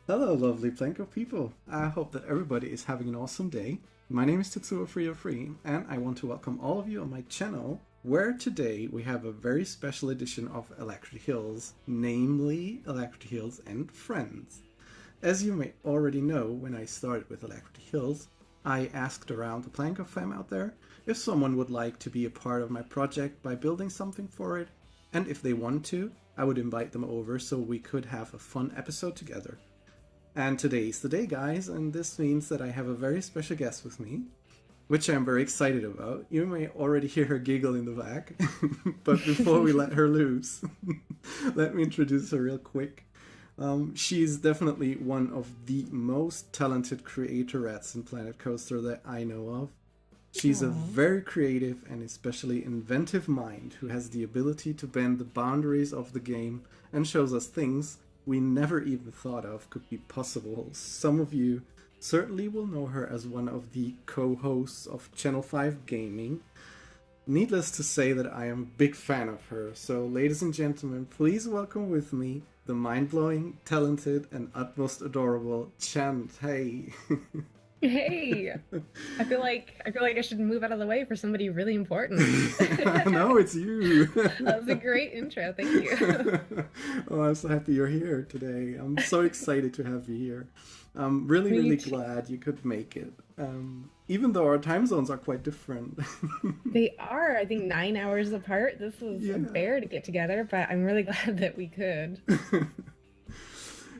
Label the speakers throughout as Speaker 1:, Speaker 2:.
Speaker 1: Hello, lovely Planko people. I hope that everybody is having an awesome day. My name is Tetsuo Free, and I want to welcome all of you on my channel, where today we have a very special edition of Alacrity Hills, namely Alacrity Hills and Friends. As you may already know, when I started with Alacrity Hills, I asked around the Planko fam out there if someone would like to be a part of my project by building something for it, and if they want to, I would invite them over so we could have a fun episode together. And today's the day, guys, and this means that I have a very special guest with me, which I'm very excited about. You may already hear her giggle in the back, but before we let her loose, let me introduce her real quick. She's definitely one of the most talented creatorettes in Planet Coaster that I know of. She's a very creative and especially inventive mind who has the ability to bend the boundaries of the game and shows us things we never even thought of could be possible. Some of you certainly will know her as one of the co-hosts of Channel 5 Gaming. Needless to say that I am a big fan of her, so ladies and gentlemen, please welcome with me the mind-blowing, talented, and utmost adorable Chant. Hey!
Speaker 2: Hey, I feel like I should move out of the way for somebody really important.
Speaker 1: No, it's you.
Speaker 2: That was a great intro. Thank you.
Speaker 1: Oh, I'm so happy you're here today. I'm so excited to have you here. I'm really glad you could make it. Even though our time zones are quite different.
Speaker 2: They are, I think, 9 hours apart. This was a bear to get together, but I'm really glad that we could.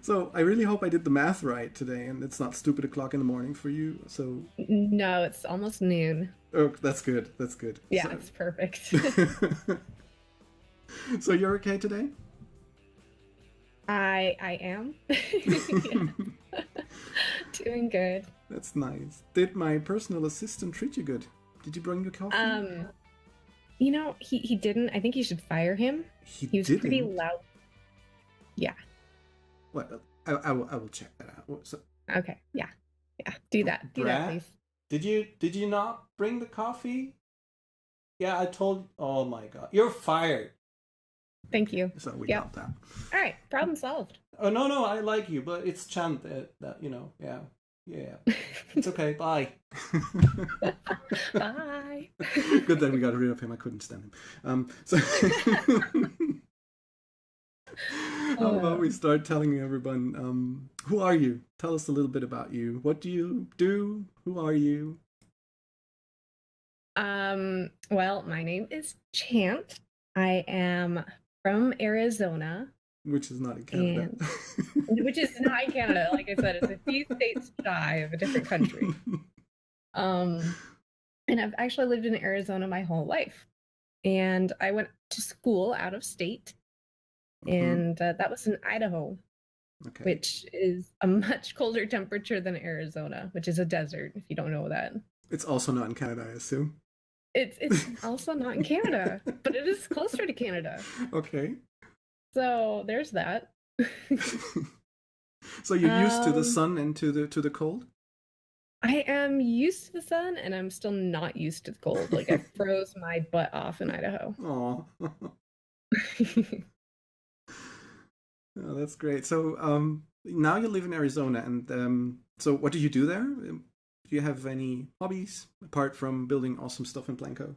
Speaker 1: So I really hope I did the math right today, and it's not stupid o'clock in the morning for you. So
Speaker 2: no, it's almost noon.
Speaker 1: Oh, that's good. That's good.
Speaker 2: Yeah, so it's perfect.
Speaker 1: So you're okay today?
Speaker 2: I am. Doing good.
Speaker 1: That's nice. Did my personal assistant treat you good? Did you bring your coffee?
Speaker 2: You know, he didn't. I think you should fire him. He was pretty loud. Yeah.
Speaker 1: Well, I will check that out. So,
Speaker 2: okay, yeah, do that, please.
Speaker 1: Did you not bring the coffee? Yeah, I told. Oh my god, you're fired.
Speaker 2: Thank you.
Speaker 1: So we got that.
Speaker 2: All right, problem solved.
Speaker 1: Oh no, I like you, but it's Chant that you know. Yeah. It's okay. Bye.
Speaker 2: Bye.
Speaker 1: Good that we got rid of him. I couldn't stand him. So. How about we start telling everyone, who are you? Tell us a little bit about you. What do you do? Who are you?
Speaker 2: Well, my name is Chant. I am from Arizona.
Speaker 1: Which is not in Canada.
Speaker 2: Which is not in Canada. Like I said, it's a few states shy of a different country. And I've actually lived in Arizona my whole life. And I went to school out of state. And that was in Idaho, which is a much colder temperature than Arizona, which is a desert, if you don't know that.
Speaker 1: It's also not in Canada, I assume.
Speaker 2: It's also not in Canada, but it is closer to Canada.
Speaker 1: Okay.
Speaker 2: So there's that.
Speaker 1: So you're used to the sun and to the cold?
Speaker 2: I am used to the sun, and I'm still not used to the cold. Like, I froze my butt off in Idaho.
Speaker 1: Aw. Oh, that's great. So now you live in Arizona, and so what do you do there? Do you have any hobbies apart from building awesome stuff in Planko?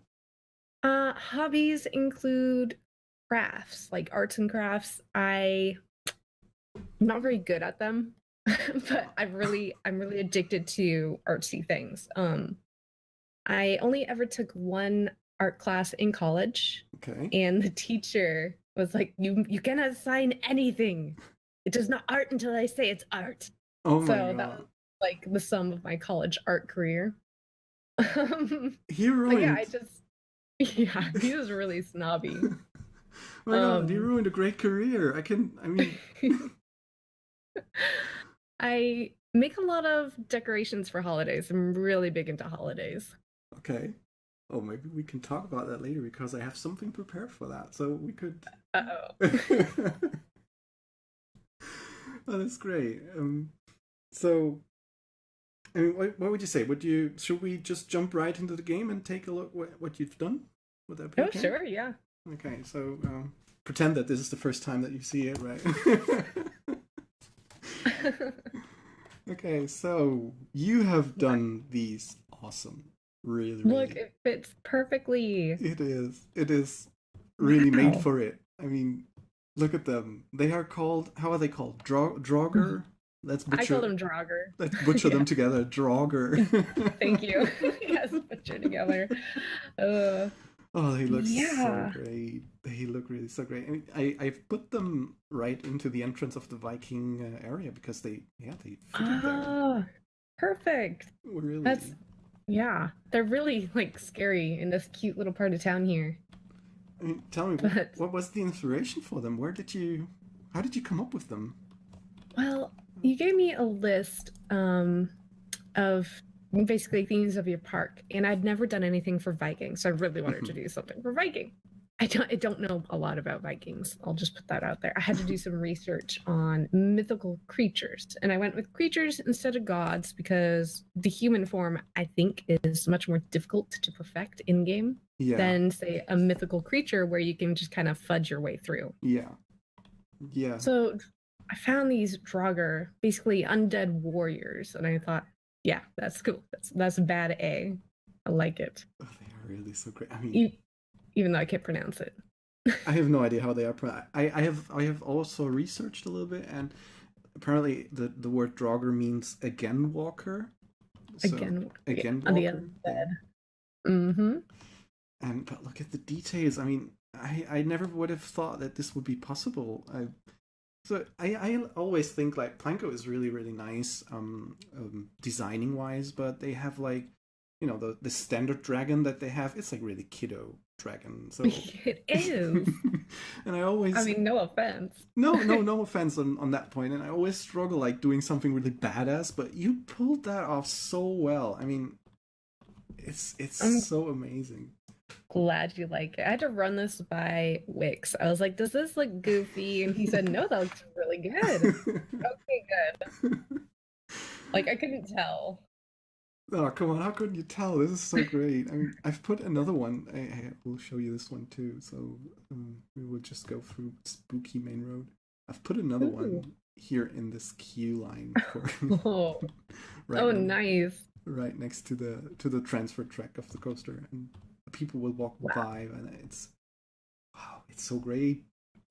Speaker 2: Hobbies include crafts, like arts and crafts. I'm not very good at them, but I'm really addicted to artsy things. I only ever took one art class in college.
Speaker 1: Okay.
Speaker 2: And the teacher was like, you cannot assign anything. It is not art until I say it's art.
Speaker 1: Oh my god.
Speaker 2: So that was like the sum of my college art career.
Speaker 1: He ruined.
Speaker 2: Yeah, he was really snobby.
Speaker 1: Oh my god, he ruined a great career.
Speaker 2: I make a lot of decorations for holidays. I'm really big into holidays.
Speaker 1: Okay. Oh, maybe we can talk about that later because I have something prepared for that. So we could.
Speaker 2: Uh-oh.
Speaker 1: Oh, that's great. So, I mean, what would you say? Should we just jump right into the game and take a look what you've done? Would that be okay?
Speaker 2: Oh, sure, yeah.
Speaker 1: Okay, so pretend that this is the first time that you see it, right? Okay, so you have done these awesome. Really,
Speaker 2: Look,
Speaker 1: really.
Speaker 2: it fits perfectly.
Speaker 1: It is. It is really made
Speaker 2: Wow.
Speaker 1: for it. I mean, look at them. They are called, how are they called? Draugr? Let's
Speaker 2: I call
Speaker 1: butcher
Speaker 2: them Draugr.
Speaker 1: let's butcher
Speaker 2: Yeah.
Speaker 1: them together. Draugr.
Speaker 2: Thank you. Yes, put you together. Uh,
Speaker 1: Oh, they look so
Speaker 2: yeah.
Speaker 1: great. They look really so great. I mean, I've put them right into the entrance of the Viking area because they fitted there.
Speaker 2: Ah, perfect. That's
Speaker 1: Really.
Speaker 2: yeah. They're really like scary in this cute little part of town here.
Speaker 1: I mean, tell me,
Speaker 2: But
Speaker 1: what was the inspiration for them? How did you come up with them?
Speaker 2: well, you gave me a list of basically themes of your park, and I'd never done anything for Vikings, so I really wanted to do something for Viking. I don't know a lot about Vikings. I'll just put that out there. I had to do some research on mythical creatures, and I went with creatures instead of gods because the human form I think is much more difficult to perfect in game
Speaker 1: Yeah,
Speaker 2: than say a mythical creature where you can just kind of fudge your way through.
Speaker 1: yeah, yeah.
Speaker 2: So I found these Draugr, basically undead warriors, and I thought, yeah, that's cool. That's bad A. I like it.
Speaker 1: Oh, they are really so great. I mean,
Speaker 2: E- Even though I can't pronounce it.
Speaker 1: I have no idea how they are. I have also researched a little bit, and apparently the word Draugr means again walker. So
Speaker 2: Again, yeah,
Speaker 1: again
Speaker 2: on the
Speaker 1: walker. Yeah.
Speaker 2: undead. Mm-hmm.
Speaker 1: And but look at the details. I mean, I never would have thought that this would be possible. I always think like Planko is really really nice designing wise, but they have like the standard dragon that they have. It's like really kiddo dragon. So
Speaker 2: It is.
Speaker 1: and I
Speaker 2: I
Speaker 1: always
Speaker 2: mean, no offense.
Speaker 1: no offense on that point, and I always struggle like doing something really badass, but you pulled that off so well. I mean, it's
Speaker 2: I'm
Speaker 1: so amazing.
Speaker 2: glad you like it. I had to run this by Wix. I was like, does this look goofy? And he said, no, that looks really good. Okay, good. Like I couldn't tell.
Speaker 1: Oh, come on. How couldn't you tell? This is so great. I mean, I've put another one. I will show you this one too. So we will just go through Spooky Main Road. I've put another
Speaker 2: Ooh.
Speaker 1: one here in this queue line for
Speaker 2: Oh,
Speaker 1: right
Speaker 2: oh,
Speaker 1: now,
Speaker 2: nice.
Speaker 1: right next to the transfer track of the coaster, and people will walk
Speaker 2: Wow.
Speaker 1: by, and it's wow, it's so great.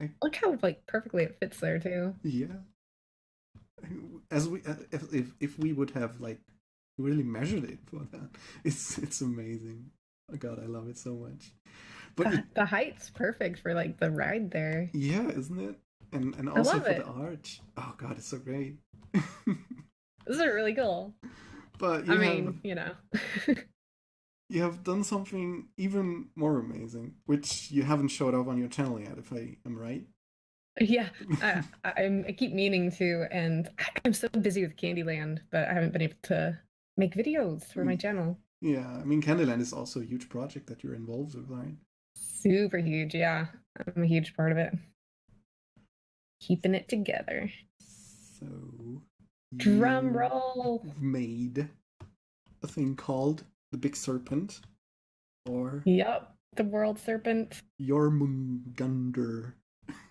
Speaker 1: I,
Speaker 2: Look how like perfectly it fits there too.
Speaker 1: yeah, as we if we would have like really measured it for that, it's amazing. Oh God, I love it so much. But
Speaker 2: The height's perfect for like the ride there.
Speaker 1: yeah, isn't it? And
Speaker 2: I
Speaker 1: also
Speaker 2: love
Speaker 1: for the
Speaker 2: it.
Speaker 1: arch. Oh God, it's so great.
Speaker 2: This is really cool.
Speaker 1: But
Speaker 2: I mean, you know.
Speaker 1: you have done something even more amazing, which you haven't showed off on your channel yet, if I am right.
Speaker 2: Yeah, I keep meaning to, and I'm so busy with Candyland that I haven't been able to make videos for my channel.
Speaker 1: Yeah, I mean Candyland is also a huge project that you're involved with, right?
Speaker 2: Super huge, yeah. I'm a huge part of it. Keeping it together.
Speaker 1: So
Speaker 2: Drum
Speaker 1: you
Speaker 2: roll.
Speaker 1: made a thing called the Big Serpent, or
Speaker 2: Yep, the world serpent.
Speaker 1: Jormungandr.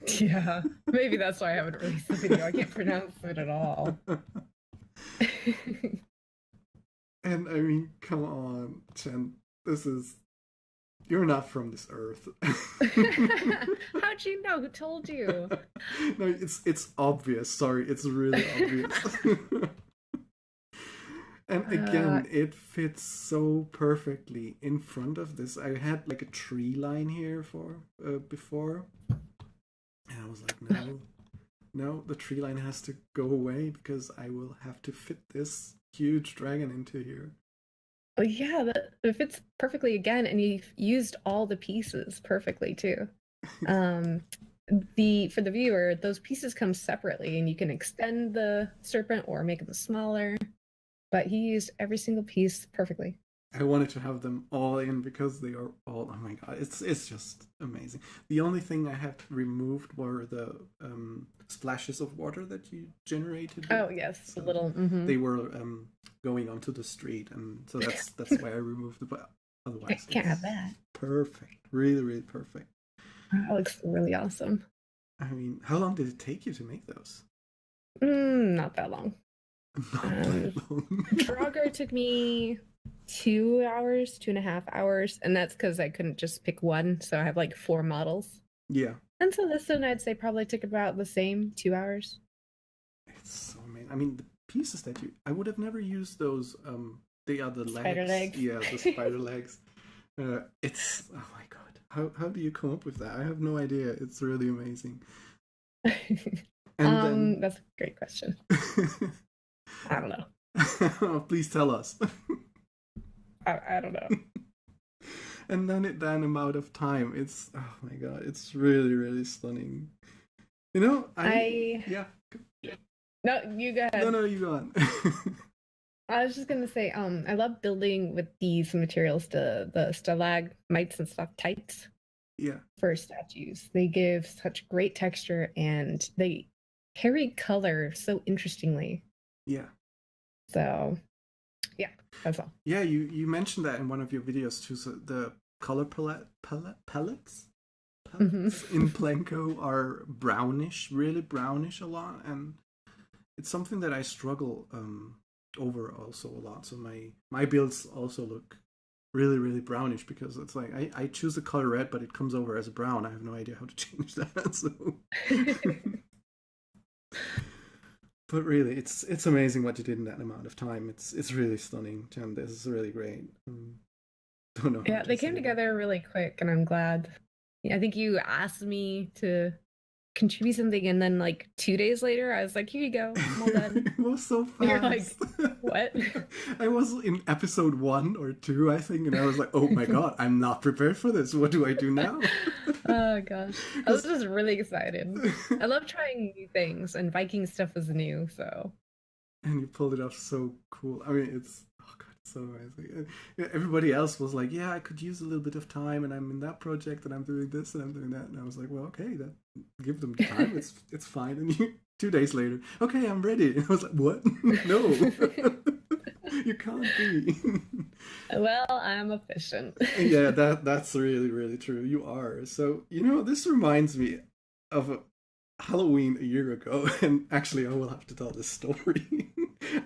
Speaker 2: Yeah, maybe that's why I haven't released the video. I can't pronounce it at all.
Speaker 1: And I mean, come on, Chen. This is you're not from this earth.
Speaker 2: How'd you know? Who told you?
Speaker 1: No, it's obvious. Sorry, it's really obvious. And
Speaker 2: Uh,
Speaker 1: again, it fits so perfectly in front of this. I had like a tree line here for before, and I was like, no, the tree line has to go away because I will have to fit this huge dragon into here.
Speaker 2: well, yeah, that it fits perfectly again, and you've used all the pieces perfectly too. Um, the for the viewer, those pieces come separately, and you can extend the serpent or make them smaller. But he used every single piece perfectly.
Speaker 1: I wanted to have them all in because they are all. Oh my god, it's just amazing. The only thing I had removed were the splashes of water that you generated with.
Speaker 2: Oh yes, a
Speaker 1: So
Speaker 2: little.
Speaker 1: they were going onto the street, and so that's why I removed it. But otherwise,
Speaker 2: Can't have
Speaker 1: it's
Speaker 2: that.
Speaker 1: perfect. Really, really perfect.
Speaker 2: That looks really awesome.
Speaker 1: I mean, how long did it take you to make those?
Speaker 2: Not that long.
Speaker 1: Not that long.
Speaker 2: Draugr took me 2 hours, 2.5 hours, and that's because I couldn't just pick one, so I have like 4 models.
Speaker 1: Yeah.
Speaker 2: And so this one I'd say probably took about the same 2 hours.
Speaker 1: It's so amazing. I mean, the pieces that I would have never used those. They are the legs.
Speaker 2: Spider legs.
Speaker 1: Yeah, the spider legs. It's, oh my god. How do you come up with that? I have no idea. It's really amazing.
Speaker 2: And that's a great question. I don't
Speaker 1: know. Please tell us.
Speaker 2: I don't know.
Speaker 1: And then that amount of time, it's, oh my god, it's really, really stunning. You know, yeah.
Speaker 2: No, you go ahead.
Speaker 1: No, you go on.
Speaker 2: I was just gonna say, I love building with these materials, the stalagmites and stalactites.
Speaker 1: Yeah.
Speaker 2: For statues, they give such great texture and they carry color so interestingly.
Speaker 1: Yeah.
Speaker 2: So, yeah, that's all.
Speaker 1: Yeah, you mentioned that in one of your videos too. So the color palettes in Plenko are brownish, really brownish a lot, and it's something that I struggle over also a lot. So my builds also look really, really brownish because it's like I choose the color red, but it comes over as brown. I have no idea how to change that. So. But really, it's amazing what you did in that amount of time. It's really stunning, Chant. This is really great. Don't know.
Speaker 2: Yeah, they came together really quick, and I'm glad. I think you asked me to contribute something, and then like 2 days later, I was like, "Here you go, I'm all done."
Speaker 1: It was so fast.
Speaker 2: You're like, "What?"
Speaker 1: I was in episode 1 or 2, I think, and I was like, "Oh my god, I'm not prepared for this. What do I do now?"
Speaker 2: Oh gosh, I was just really excited. I love trying new things, and Viking stuff was new, so.
Speaker 1: And you pulled it off so cool. I mean, it's, oh god, so amazing. Everybody else was like, "Yeah, I could use a little bit of time, and I'm in that project, and I'm doing this, and I'm doing that." And I was like, "Well, okay, give them time. It's fine." And 2 days later, "Okay, I'm ready." And I was like, "What? No, you can't be."
Speaker 2: Well, I'm efficient.
Speaker 1: Yeah, that's really, really true. You are. So, this reminds me of Halloween a year ago, and actually I will have to tell this story.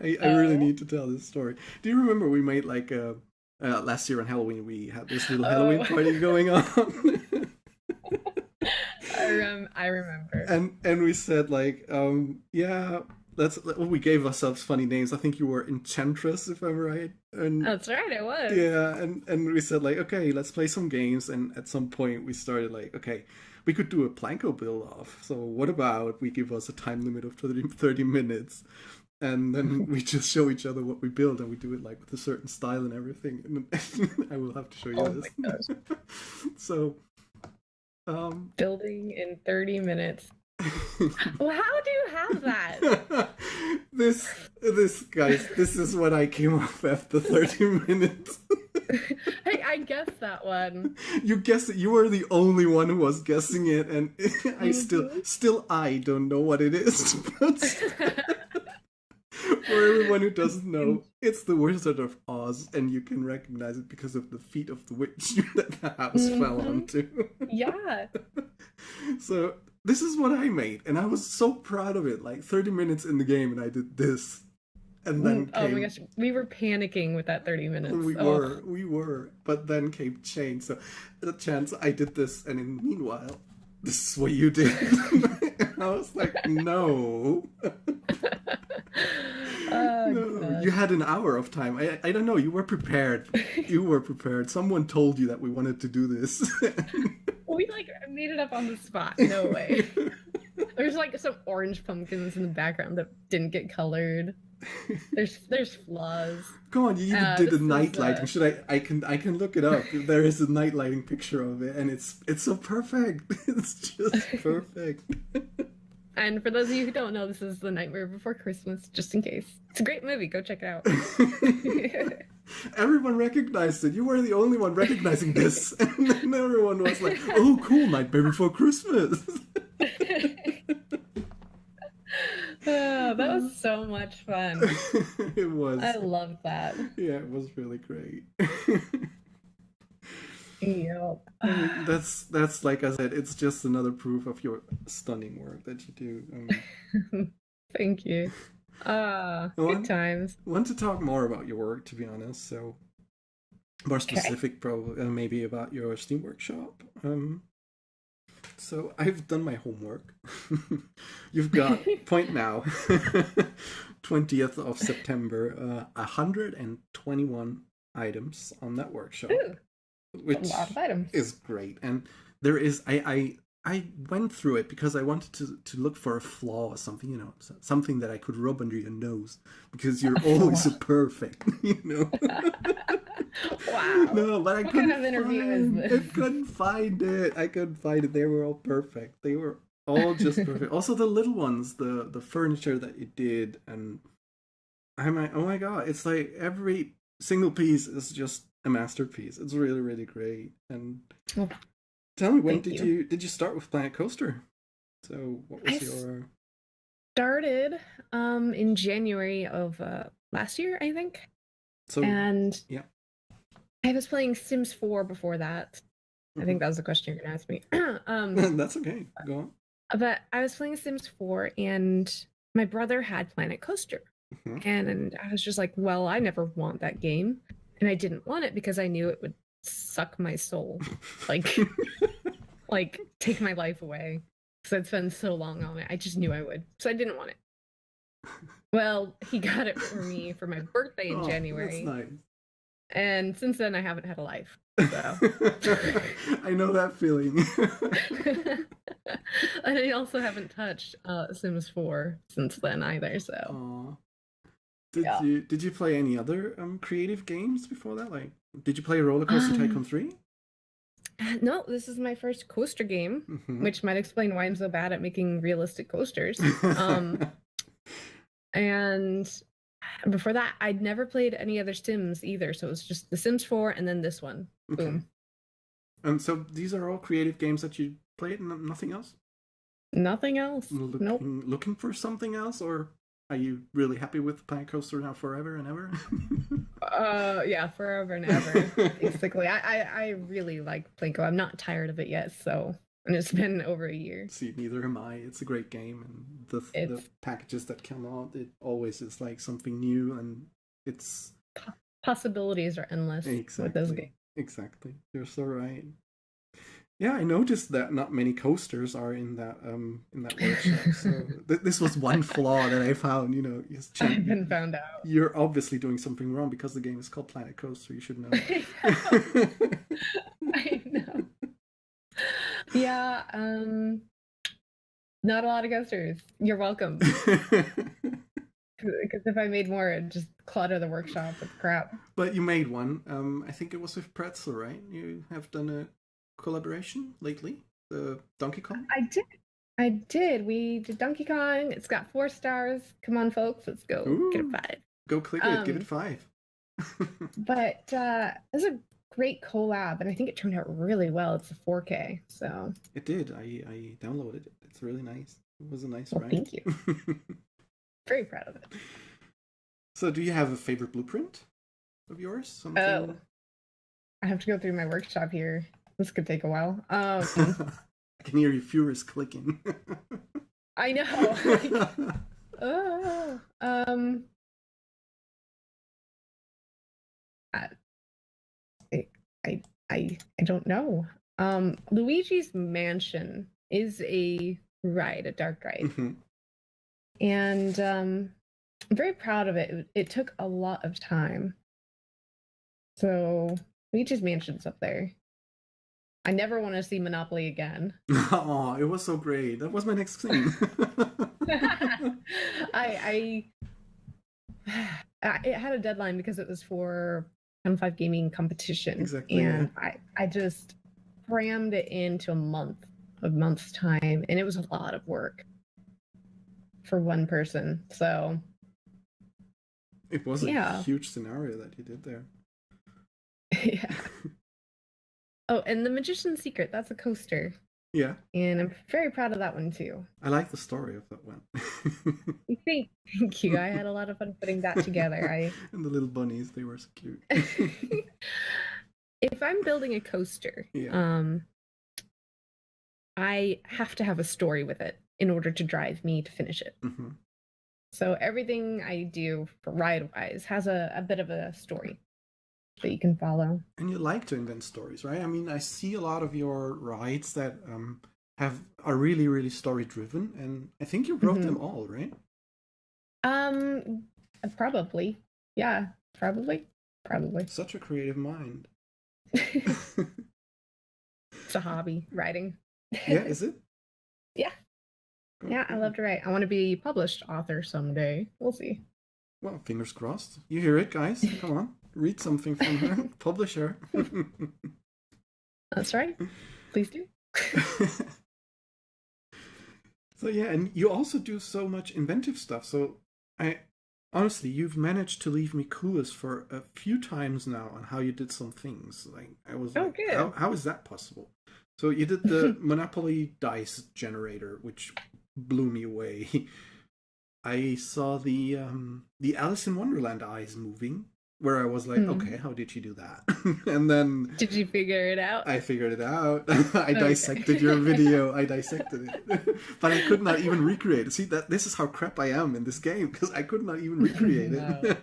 Speaker 1: I really need to tell this story. Do you remember we made like last year on Halloween we had this little Halloween party going on?
Speaker 2: I remember.
Speaker 1: And we said like, yeah, we gave ourselves funny names. I think you were Enchantress, if I'm right. And
Speaker 2: that's right, it was.
Speaker 1: Yeah, and we said like, okay, let's play some games. And at some point we started like, okay, we could do a Planko build off. So what about we give us a time limit of 30 minutes, and then we just show each other what we build, and we do it like with a certain style and everything. And I will have to show you this.
Speaker 2: My gosh.
Speaker 1: So,
Speaker 2: building in 30 minutes. Well, how do you have that?
Speaker 1: This guys, this is what I came up after 30 minutes.
Speaker 2: Hey, I guessed that one.
Speaker 1: You guessed it. You were the only one who was guessing it, and I still I don't know what it is. But for everyone who doesn't know, it's the Wizard of Oz, and you can recognize it because of the feet of the witch that the house fell onto.
Speaker 2: Yeah.
Speaker 1: So this is what I made, and I was so proud of it. Like 30 minutes in the game, and I did this. And then
Speaker 2: oh my gosh, we were panicking with that 30 minutes.
Speaker 1: We were. But then came Chant. So the chance I did this, and in meanwhile, this is what you did. And I was like, no. No. You had an hour of time. I don't know. You were prepared. You were prepared. Someone told you that we wanted to do this.
Speaker 2: We like made it up on the spot. No way. There's like some orange pumpkins in the background that didn't get colored. There's flaws.
Speaker 1: Come on, you even did a night lighting. Should I can look it up. There is a night lighting picture of it, and it's so perfect. It's just perfect.
Speaker 2: And for those of you who don't know, this is The Nightmare Before Christmas, just in case. It's a great movie. Go check it out.
Speaker 1: Everyone recognized it. You were the only one recognizing this. And then everyone was like, oh, cool, Nightmare Before Christmas.
Speaker 2: Oh, that was so much fun.
Speaker 1: It was.
Speaker 2: I loved that.
Speaker 1: Yeah, it was really great.
Speaker 2: Yep.
Speaker 1: That's like I said, it's just another proof of your stunning work that you do.
Speaker 2: Thank you. Good times.
Speaker 1: Want to talk more about your work, to be honest. So more
Speaker 2: Okay.
Speaker 1: specific, probably maybe about your Steam Workshop. So I've done my homework. You've got point now, 20th of September, 121 items on that workshop,
Speaker 2: Ooh,
Speaker 1: which
Speaker 2: a lot of items.
Speaker 1: is great. And there is I went through it because I wanted to look for a flaw or something, something that I could rub under your nose because you're always so perfect,
Speaker 2: Wow.
Speaker 1: No, but I
Speaker 2: what
Speaker 1: couldn't
Speaker 2: kind of interview is this?
Speaker 1: I couldn't find it. I couldn't find it. They were all perfect. They were all just perfect. Also, the little ones, the furniture that you did, and I'm like, oh my god, it's like every single piece is just a masterpiece. It's really, really great. And
Speaker 2: Well,
Speaker 1: tell me, when
Speaker 2: thank you.
Speaker 1: did you start with Planet Coaster? So, what was
Speaker 2: I
Speaker 1: your
Speaker 2: started in January of last year, I think.
Speaker 1: so?
Speaker 2: And
Speaker 1: Yeah,
Speaker 2: I was playing Sims 4 before that. I think that was the question you're gonna ask me.
Speaker 1: that's okay. Go on.
Speaker 2: But I was playing Sims 4 and my brother had Planet Coaster.
Speaker 1: Mhm.
Speaker 2: And I was just like, well, I never want that game. And I didn't want it because I knew it would suck my soul. Like like take my life away. Because I'd spend so long on it. I just knew I would. So I didn't want it. Well, he got it for me for my birthday in January.
Speaker 1: That's nice.
Speaker 2: And since then I haven't had a life. So
Speaker 1: I know that feeling.
Speaker 2: and I also haven't touched Sims 4 since then either. So
Speaker 1: Aww.
Speaker 2: yeah.
Speaker 1: Did you play any other creative games before that? Like, did you play Roller Coaster Tycoon 3?
Speaker 2: No, this is my first coaster game,
Speaker 1: Mm-hmm.
Speaker 2: which might explain why I'm so bad at making realistic coasters. And before that, I'd never played any other Sims either. So it was just The Sims 4 and then this one.
Speaker 1: Okay.
Speaker 2: Boom.
Speaker 1: And so these are all creative games that you played and nothing else?
Speaker 2: Nothing else. Nope.
Speaker 1: Looking for something else, or are you really happy with Planet Coaster now forever and ever?
Speaker 2: Yeah, forever and ever. Basically, I really like Plinko. I'm not tired of it yet, so and it's been over a year.
Speaker 1: See, neither am I. It's a great game, and the packages that come out, it always is like something new, and it's
Speaker 2: possibilities are endless with this game.
Speaker 1: Exactly, you're so right. Yeah, I noticed that not many coasters are in that workshop. So this was one flaw that I found.
Speaker 2: I've been found out.
Speaker 1: You're obviously doing something wrong because the game is called Planet Coaster. You should know.
Speaker 2: I know. Yeah, not a lot of coasters. You're welcome. Because if I made more, it'd just clutter the workshop with crap.
Speaker 1: But you made one. I think it was with Pretzel, right? You have done a collaboration lately, the Donkey Kong.
Speaker 2: I did. We did Donkey Kong. It's got 4 stars. Come on, folks, let's go.
Speaker 1: Ooh,
Speaker 2: get a 5.
Speaker 1: Go click it. Give it 5.
Speaker 2: But it was a great collab, and I think it turned out really well. It's a 4K, so
Speaker 1: it did. I downloaded it. It's really nice. It was a nice ride.
Speaker 2: Thank you. Very proud of it.
Speaker 1: So, do you have a favorite blueprint of yours? Something?
Speaker 2: Oh, I have to go through my workshop here. This could take a while.
Speaker 1: I can hear your furious clicking.
Speaker 2: I know. I don't know. Luigi's Mansion is a dark ride.
Speaker 1: Mm-hmm.
Speaker 2: And I'm very proud of it. It took a lot of time. So Luigi's Mansion's up there. I never want to see Monopoly again.
Speaker 1: Oh, it was so great. That was my next thing.
Speaker 2: It had a deadline because it was for 5 gaming competition.
Speaker 1: Exactly.
Speaker 2: And yeah. I just crammed it into a month's time, and it was a lot of work for one person. So
Speaker 1: it was a huge scenario that you did there.
Speaker 2: Yeah. Oh, and The Magician's Secret, that's a coaster.
Speaker 1: Yeah.
Speaker 2: And I'm very proud of that one too.
Speaker 1: I like the story of that one.
Speaker 2: Thank you. I had a lot of fun putting that together.
Speaker 1: And the little bunnies, they were so cute.
Speaker 2: If I'm building a coaster, I have to have a story with it in order to drive me to finish it.
Speaker 1: Mm-hmm.
Speaker 2: So everything I do for ride-wise has a bit of a story that you can follow.
Speaker 1: And you like to invent stories, right? I mean, I see a lot of your rides that are really, really story driven, and I think you wrote them all, right?
Speaker 2: Probably. Yeah, probably.
Speaker 1: Such a creative mind.
Speaker 2: It's a hobby, writing.
Speaker 1: Yeah, is it?
Speaker 2: Yeah. Yeah, I love to write. I want to be a published author someday. We'll see.
Speaker 1: Well, fingers crossed. You hear it, guys. Come on. Read something from her. Publish her.
Speaker 2: That's right. Please do.
Speaker 1: So yeah, and you also do so much inventive stuff. So honestly, you've managed to leave me clueless for a few times now on how you did some things. Like I was like,
Speaker 2: good.
Speaker 1: how is that possible? So you did the Monopoly dice generator, which blew me away. I saw the Alice in Wonderland eyes moving, where I was like, okay, how did you do that? And then
Speaker 2: did you figure it out?
Speaker 1: I figured it out. I dissected your video. I dissected it, but I could not even recreate it. See, this is how crap I am in this game, because I could not even recreate it.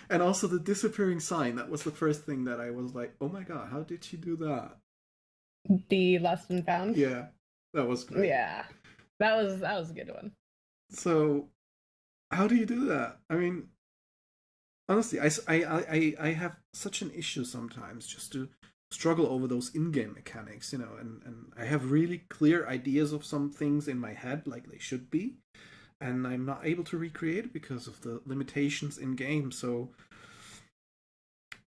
Speaker 1: And also the disappearing sign. That was the first thing that I was like, oh my god, how did she do that?
Speaker 2: The lost and found.
Speaker 1: Yeah, that was great.
Speaker 2: Yeah, that was a good one.
Speaker 1: So, how do you do that? I mean, honestly, I have such an issue sometimes just to struggle over those in-game mechanics, you know, and I have really clear ideas of some things in my head, like they should be, and I'm not able to recreate it because of the limitations in game. So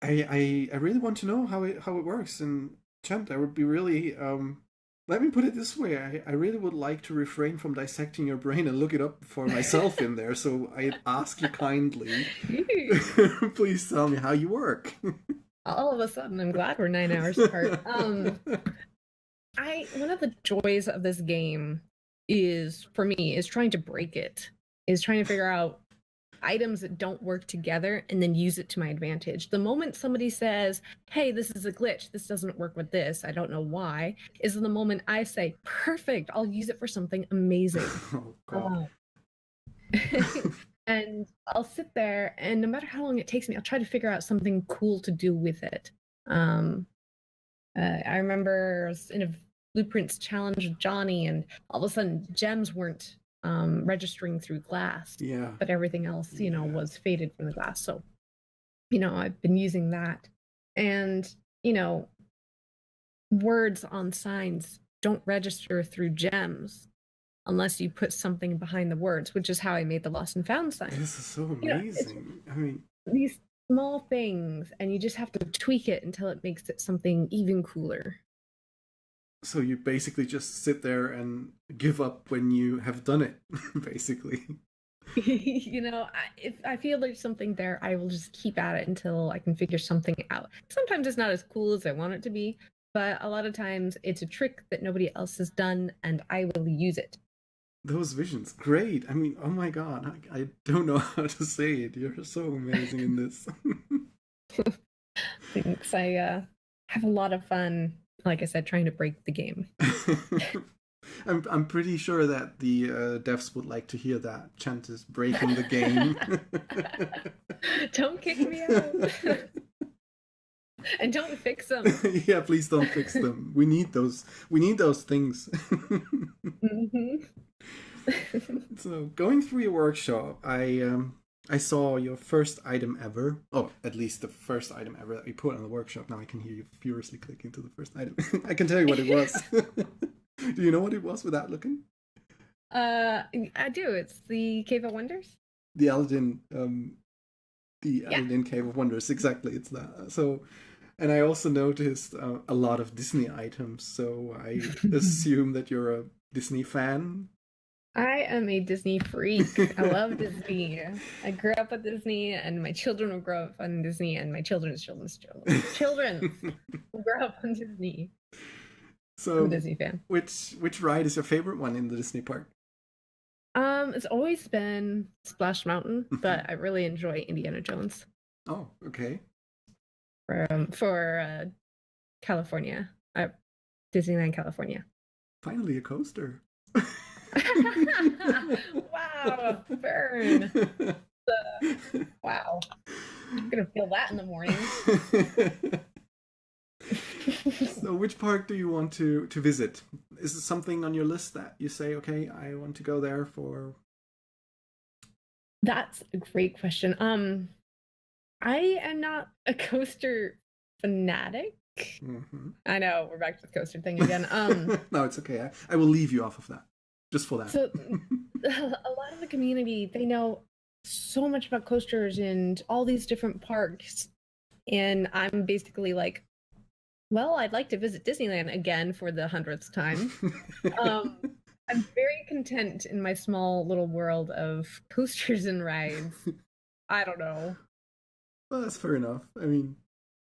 Speaker 1: I really want to know how it works. And Chant, I would be really let me put it this way. I really would like to refrain from dissecting your brain and look it up for myself in there. So I ask you kindly, please tell me how you work.
Speaker 2: All of a sudden, I'm glad we're 9 hours apart. One of the joys of this game is, for me, is trying to break it. Is trying to figure out items that don't work together and then use it to my advantage. The moment somebody says, hey, this is a glitch, this doesn't work with this, I don't know why, is the moment I say, perfect, I'll use it for something amazing.
Speaker 1: Oh, God.
Speaker 2: And I'll sit there, and no matter how long it takes me, I'll try to figure out something cool to do with it. I remember I was in a Blueprints challenge with Johnny, and all of a sudden gems weren't registering through glass, but everything else, you know, was faded from the glass. So, you know, I've been using that. And, you know, words on signs don't register through gems unless you put something behind the words, which is how I made the lost and found sign.
Speaker 1: This is so amazing.
Speaker 2: I mean, these small things, and you just have to tweak it until it makes it something even cooler.
Speaker 1: So you basically just sit there and give up when you have done it, basically.
Speaker 2: You know, if I feel there's something there, I will just keep at it until I can figure something out. Sometimes it's not as cool as I want it to be, but a lot of times it's a trick that nobody else has done, and I will use it.
Speaker 1: Those visions, great. I mean, oh my god, I don't know how to say it. You're so amazing in this.
Speaker 2: Thanks. I have a lot of fun, like I said, trying to break the game.
Speaker 1: I'm pretty sure that the devs would like to hear that. Chant is breaking the game.
Speaker 2: Don't kick me out. And don't fix them.
Speaker 1: Yeah, please don't fix them. We need those. We need those things. So going through your workshop, I saw your first item ever. Oh, at least the first item ever that you put on the workshop. Now I can hear you furiously clicking to the first item. I can tell you what it was. Do you know what it was without looking?
Speaker 2: I do. It's the Cave of Wonders.
Speaker 1: The Aladdin Cave of Wonders. Exactly, it's that. So, and I also noticed a lot of Disney items. So I assume that you're a Disney fan.
Speaker 2: I am a Disney freak. I love Disney. I grew up with Disney, and my children will grow up on Disney, and my children's children will grow up on Disney.
Speaker 1: So,
Speaker 2: I'm a Disney fan.
Speaker 1: Which ride is your favorite one in the Disney park?
Speaker 2: It's always been Splash Mountain, but I really enjoy Indiana Jones.
Speaker 1: Oh, okay.
Speaker 2: For California, Disneyland, California.
Speaker 1: Finally, a coaster.
Speaker 2: Wow, Wow, burn. Wow. I'm gonna feel that in the morning.
Speaker 1: So which park do you want to visit? Is it something on your list that you say, okay, I want to go there for?
Speaker 2: That's a great question. I am not a coaster fanatic.
Speaker 1: Mm-hmm.
Speaker 2: I know we're back to the coaster thing again.
Speaker 1: No, it's okay. I will leave you off of that just for that.
Speaker 2: So a lot of the community, they know so much about coasters and all these different parks, and I'm basically like, well, I'd like to visit Disneyland again for the 100th time. I'm very content in my small little world of coasters and rides. I don't know.
Speaker 1: Well, that's fair enough. I mean,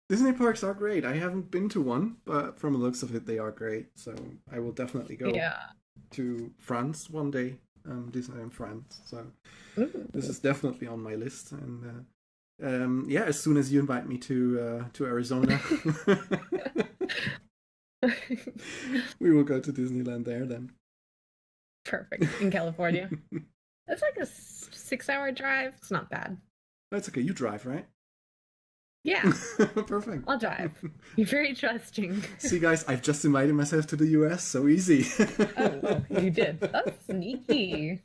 Speaker 1: Disney parks are great. I haven't been to one, but from the looks of it, they are great. So I will definitely go
Speaker 2: Yeah.
Speaker 1: to France one day, Disneyland France. So
Speaker 2: Ooh.
Speaker 1: this is definitely on my list. And yeah, as soon as you invite me to Arizona, we will go to Disneyland there then.
Speaker 2: Perfect. In California. That's like a 6-hour drive. It's not bad.
Speaker 1: That's okay. You drive, right?
Speaker 2: Yeah.
Speaker 1: Perfect.
Speaker 2: I'll drive. You're very trusting.
Speaker 1: See, guys, I've just invited myself to the US. So easy.
Speaker 2: Oh, you did. That's sneaky.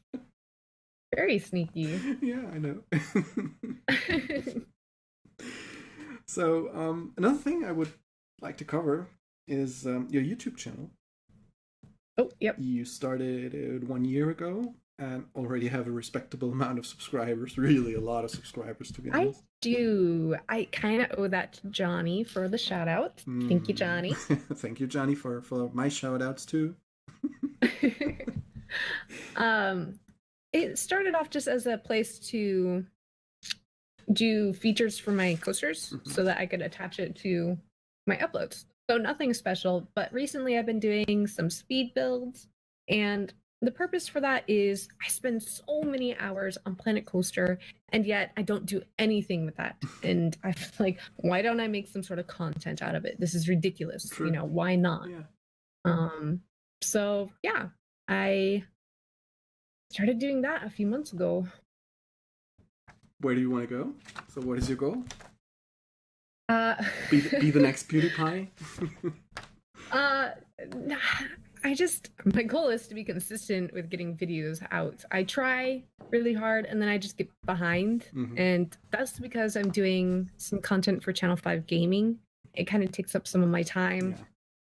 Speaker 2: Very sneaky.
Speaker 1: Yeah, I know. So another thing I would like to cover is your YouTube channel.
Speaker 2: Oh, yep.
Speaker 1: You started it 1 year ago and already have a respectable amount of subscribers. Really, a lot of subscribers, to be
Speaker 2: I
Speaker 1: honest.
Speaker 2: do. I kind of owe that to Johnny for the shout out. Thank you, Johnny.
Speaker 1: Thank you, Johnny, for my shout outs too.
Speaker 2: It started off just as a place to do features for my coasters so that I could attach it to my uploads. So nothing special, but recently I've been doing some speed builds, and the purpose for that is I spend so many hours on Planet Coaster, and yet I don't do anything with that. And I feel like, why don't I make some sort of content out of it? This is ridiculous.
Speaker 1: True.
Speaker 2: You know, why not?
Speaker 1: Yeah.
Speaker 2: So yeah, I started doing that a few months ago.
Speaker 1: Where do you want to go? So what is your goal?
Speaker 2: Be
Speaker 1: the next PewDiePie?
Speaker 2: My goal is to be consistent with getting videos out. I try really hard and then I just get behind. And that's because I'm doing some content for Channel 5 Gaming. It kind of takes up some of my time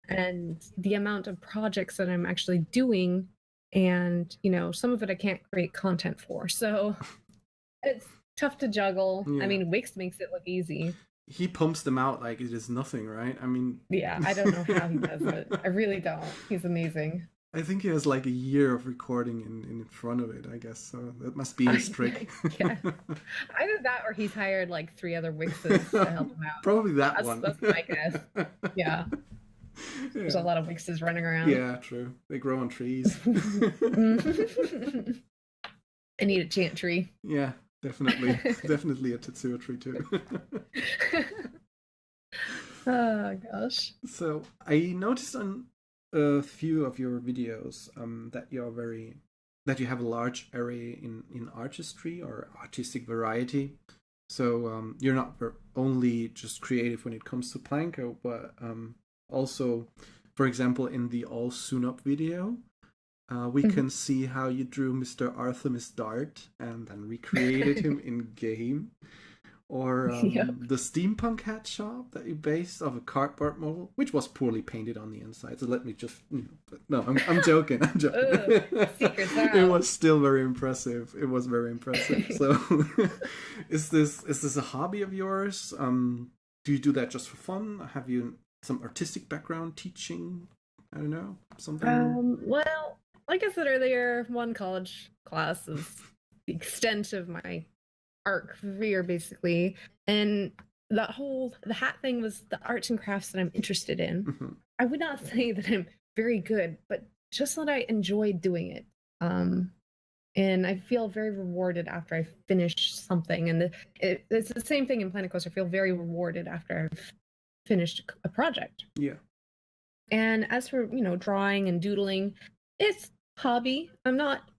Speaker 2: and the amount of projects that I'm actually doing, and you know, some of it I can't create content for. So it's tough to juggle. I mean, Wix makes it look easy.
Speaker 1: He pumps them out like it is nothing, right? I mean...
Speaker 2: Yeah, I don't know how he does it. I really don't. He's amazing.
Speaker 1: I think he has like a year of recording in front of it, I guess. So that must be his trick.
Speaker 2: Yeah. Either that or he's hired like 3 other Wixes to help him out.
Speaker 1: Probably that's one.
Speaker 2: That's my guess. Yeah. There's a lot of Wixes running around.
Speaker 1: Yeah, true. They grow on trees.
Speaker 2: I need a Chant tree.
Speaker 1: Yeah, definitely. Definitely a Tetsuo tree too.
Speaker 2: Oh gosh.
Speaker 1: So I noticed on a few of your videos that you have a large array in artistry or artistic variety. So you're not only just creative when it comes to Planko, but also, for example, in the All Soon Up video, we can see how you drew Mr. Artemis Dart and then recreated him in game. Or the steampunk hat shop that you based off a cardboard model, which was poorly painted on the inside. So let me just, no, I'm joking. I'm joking.
Speaker 2: Secrets out.
Speaker 1: It was still very impressive. It was very impressive. So, is this a hobby of yours? Do you do that just for fun? Have you some artistic background, teaching? I don't know, something.
Speaker 2: Well, like I said earlier, one college class is the extent of my art career, basically, and the hat thing was the arts and crafts that I'm interested in. I would not say that I'm very good, but just that I enjoy doing it, and I feel very rewarded after I finish something. And it's the same thing in Planet Coaster. I feel very rewarded after I've finished a project.
Speaker 1: Yeah.
Speaker 2: And as for drawing and doodling, it's hobby. I'm not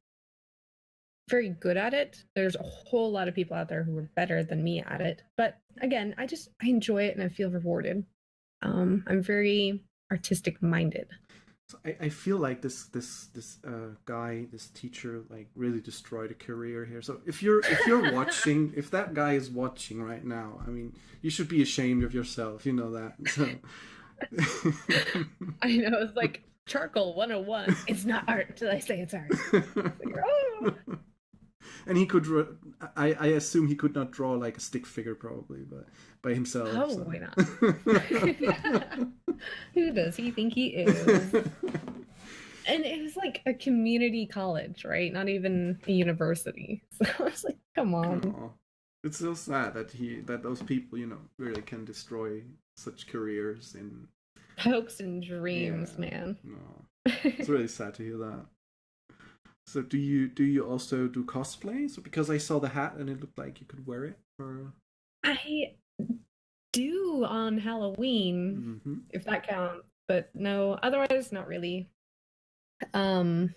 Speaker 2: very good at it. There's a whole lot of people out there who are better than me at it. But again, I enjoy it and I feel rewarded. I'm very artistic minded.
Speaker 1: So I feel like this guy, this teacher, like really destroyed a career here. So if you're watching, if that guy is watching right now, I mean, you should be ashamed of yourself. You know that. So.
Speaker 2: I know, it's like charcoal 101. It's not art till I say it's art. Like, oh.
Speaker 1: And he could, I assume he could not draw like a stick figure probably, but by himself.
Speaker 2: Oh,
Speaker 1: so.
Speaker 2: why not? Who does he think he is? And it was like a community college, right? Not even a university. So I was like, come on.
Speaker 1: Aww. It's so sad that those people, you know, really can destroy such careers in
Speaker 2: hopes and dreams,
Speaker 1: yeah.
Speaker 2: man.
Speaker 1: No. It's really sad to hear that. So do you also do cosplay? So because I saw the hat and it looked like you could wear it or
Speaker 2: I do on Halloween, if that counts. But no, otherwise not really. I've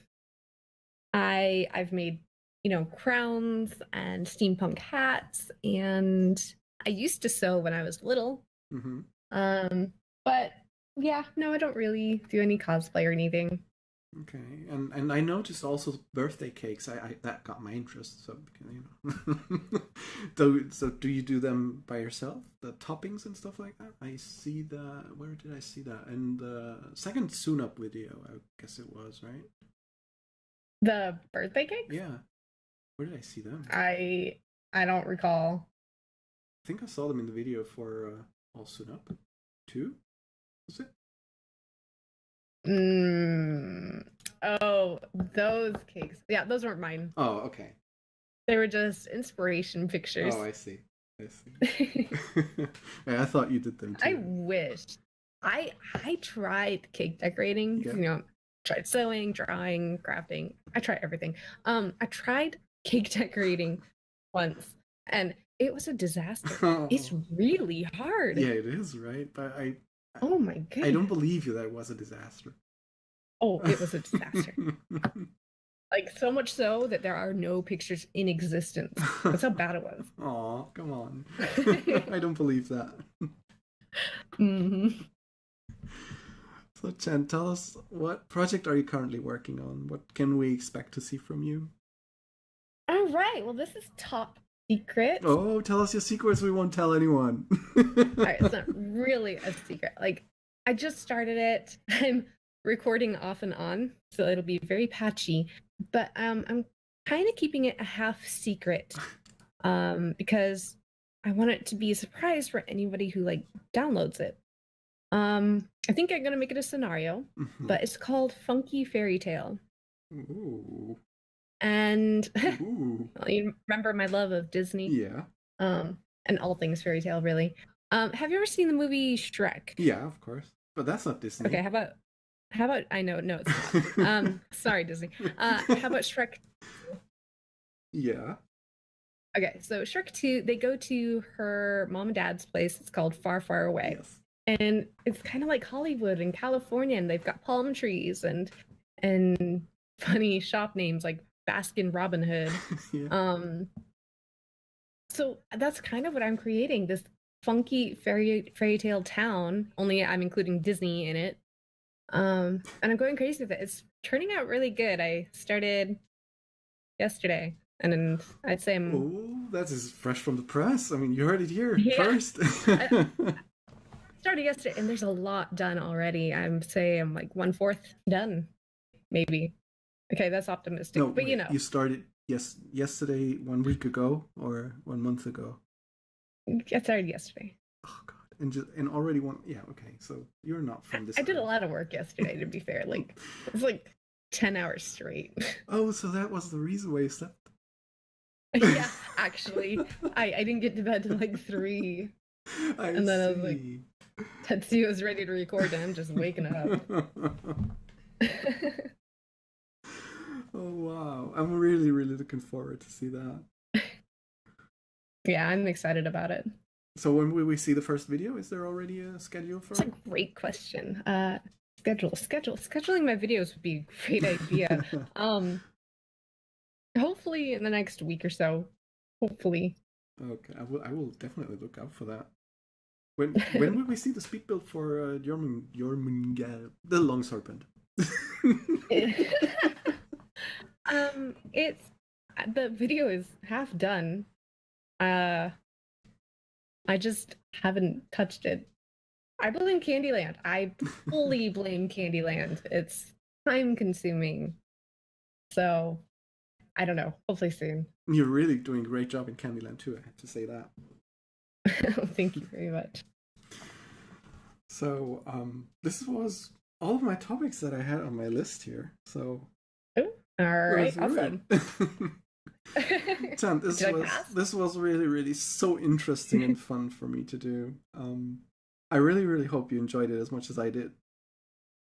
Speaker 2: made, you know, crowns and steampunk hats, and I used to sew when I was little. But yeah, no, I don't really do any cosplay or anything.
Speaker 1: Okay, and I noticed also birthday cakes. I that got my interest. So you know, so do you do them by yourself? The toppings and stuff like that. I see that. Where did I see that? In the second Soon Up video, I guess it was, right?
Speaker 2: The birthday cakes?
Speaker 1: Yeah. Where did I see them?
Speaker 2: I don't recall.
Speaker 1: I think I saw them in the video for All Soon Up 2. Was it?
Speaker 2: Oh, those cakes. Yeah, those weren't mine.
Speaker 1: Oh, okay.
Speaker 2: They were just inspiration pictures.
Speaker 1: Oh, I see. I thought you did them too.
Speaker 2: I wish. I tried cake decorating.
Speaker 1: Yeah.
Speaker 2: You know, tried sewing, drawing, crafting. I tried everything. I tried cake decorating once, and it was a disaster. Oh. It's really hard.
Speaker 1: Yeah, it is, right? But
Speaker 2: oh my goodness.
Speaker 1: I don't believe you that it was a disaster.
Speaker 2: Oh, it was a disaster. Like, so much so that there are no pictures in existence. That's how bad it was.
Speaker 1: Aw, come on. I don't believe that. So, Chant, tell us, what project are you currently working on? What can we expect to see from you?
Speaker 2: All right. Well, this is top secret.
Speaker 1: Oh, tell us your secrets. We won't tell anyone.
Speaker 2: All right. It's not really a secret. Like, I just started it. I'm recording off and on, so it'll be very patchy. But I'm kind of keeping it a half secret because I want it to be a surprise for anybody who like downloads it. I think I'm gonna make it a scenario, but it's called Funky Fairy Tale.
Speaker 1: Ooh.
Speaker 2: And well, you remember my love of Disney?
Speaker 1: Yeah.
Speaker 2: And all things fairy tale, really. Have you ever seen the movie Shrek?
Speaker 1: Yeah, of course. But that's not Disney.
Speaker 2: Okay, how about I know, no, it's not. Sorry, Disney. How about Shrek?
Speaker 1: Yeah.
Speaker 2: Okay, so Shrek 2, they go to her mom and dad's place. It's called Far, Far Away.
Speaker 1: Yes.
Speaker 2: And it's kind of like Hollywood and California, and they've got palm trees and funny shop names like Baskin Robin Hood. Yeah. So that's kind of what I'm creating, this funky fairy tale town, only I'm including Disney in it. And I'm going crazy with it. It's turning out really good. I started yesterday, and I'd say I'm...
Speaker 1: Oh, that is fresh from the press. I mean, you heard it here first.
Speaker 2: I started yesterday, and there's a lot done already. I'm like 1/4 done, maybe. Okay, that's optimistic,
Speaker 1: no,
Speaker 2: but you know.
Speaker 1: You started yesterday, 1 week ago, or 1 month ago?
Speaker 2: I started yesterday.
Speaker 1: Oh God. And already okay, so you're not from this.
Speaker 2: I did a lot of work yesterday, to be fair. Like, it was like 10 hours straight.
Speaker 1: Oh, so that was the reason why you slept?
Speaker 2: Yeah, actually. I didn't get to bed till like 3. And then I was like, Tetsuya was ready to record, and I'm just waking up.
Speaker 1: Oh, wow. I'm really, really looking forward to see that.
Speaker 2: Yeah, I'm excited about it.
Speaker 1: So when will we see the first video? Is there already a schedule for it?
Speaker 2: That's a great question. Scheduling my videos would be a great idea. Hopefully hopefully in the next week or so. Hopefully.
Speaker 1: Okay, I will definitely look out for that. When will we see the speed build for Jormungand, the long serpent?
Speaker 2: It's the video is half done. I just haven't touched it. I blame Candyland. I fully blame Candyland. It's time consuming. So I don't know. Hopefully soon.
Speaker 1: You're really doing a great job in Candyland too, I have to say that.
Speaker 2: Thank you very much.
Speaker 1: So this was all of my topics that I had on my list here. So
Speaker 2: all right, awesome.
Speaker 1: Chant, this was really, really so interesting and fun for me to do. I really, really hope you enjoyed it as much as I did.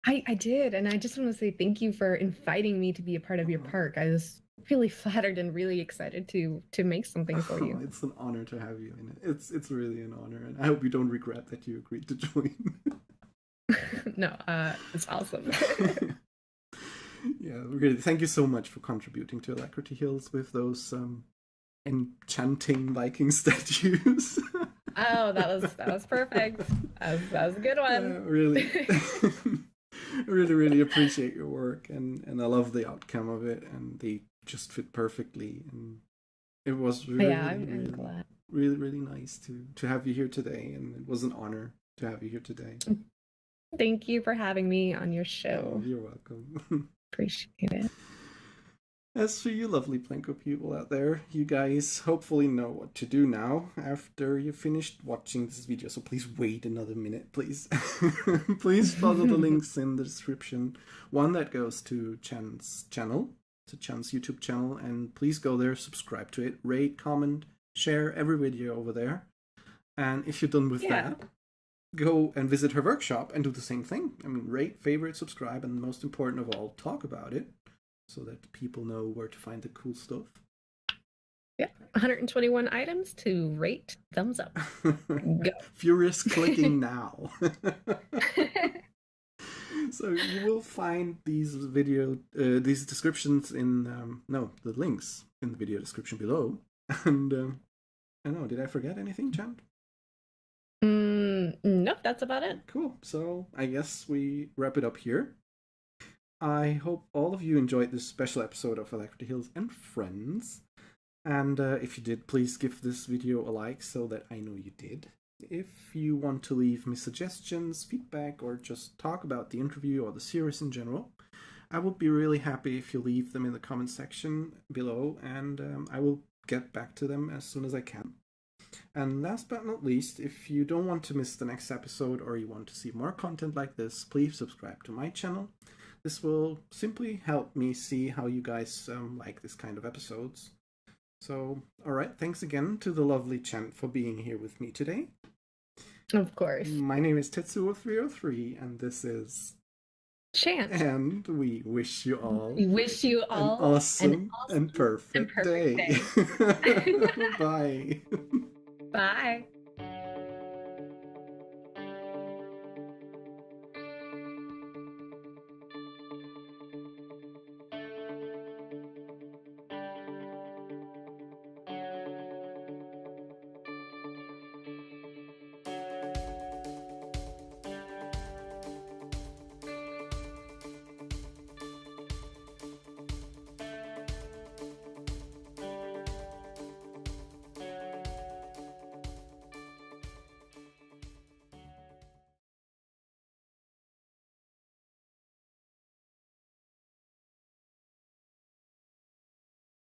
Speaker 2: I did, and I just want to say thank you for inviting me to be a part of your park. I was really flattered and really excited to make something for you.
Speaker 1: It's an honor to have you in it. It's really an honor, and I hope you don't regret that you agreed to join.
Speaker 2: No, it's awesome.
Speaker 1: Yeah, really. Thank you so much for contributing to Alacrity Hills with those enchanting Viking statues.
Speaker 2: Oh, that was perfect. That was a good one.
Speaker 1: Really, really, really appreciate your work, and I love the outcome of it, and they just fit perfectly, and it was really,
Speaker 2: I'm glad.
Speaker 1: Really, really nice to have you here today, and it was an honor to have you here today.
Speaker 2: Thank you for having me on your show.
Speaker 1: Oh, you're welcome.
Speaker 2: Appreciate it.
Speaker 1: As for you lovely Plinko people out there, you guys hopefully know what to do now after you finished watching this video, so please wait another minute, please. Please follow the links in the description. One that goes to Chant's channel, to Chant's YouTube channel, and please go there, subscribe to it, rate, comment, share every video over there. And if you're done with that, go and visit her workshop and do the same thing. I mean, rate, favorite, subscribe, and most important of all, talk about it, so that people know where to find the cool stuff.
Speaker 2: Yeah, 121 items to rate, thumbs up. Go.
Speaker 1: Furious clicking now. So you will find these these descriptions in the links in the video description below. And I don't know, did I forget anything, Chant?
Speaker 2: Nope, that's about it.
Speaker 1: Cool. So I guess we wrap it up here. I hope all of you enjoyed this special episode of Alacrity Hills and Friends. And if you did, please give this video a like so that I know you did. If you want to leave me suggestions, feedback, or just talk about the interview or the series in general, I would be really happy if you leave them in the comment section below, and I will get back to them as soon as I can. And last but not least, if you don't want to miss the next episode or you want to see more content like this, please subscribe to my channel. This will simply help me see how you guys like this kind of episodes. So, alright, thanks again to the lovely Chant for being here with me today.
Speaker 2: Of course.
Speaker 1: My name is Tetsuo303, and this is
Speaker 2: Chant.
Speaker 1: And we wish you all
Speaker 2: an awesome
Speaker 1: and perfect day.
Speaker 2: day.
Speaker 1: Bye.
Speaker 2: Bye.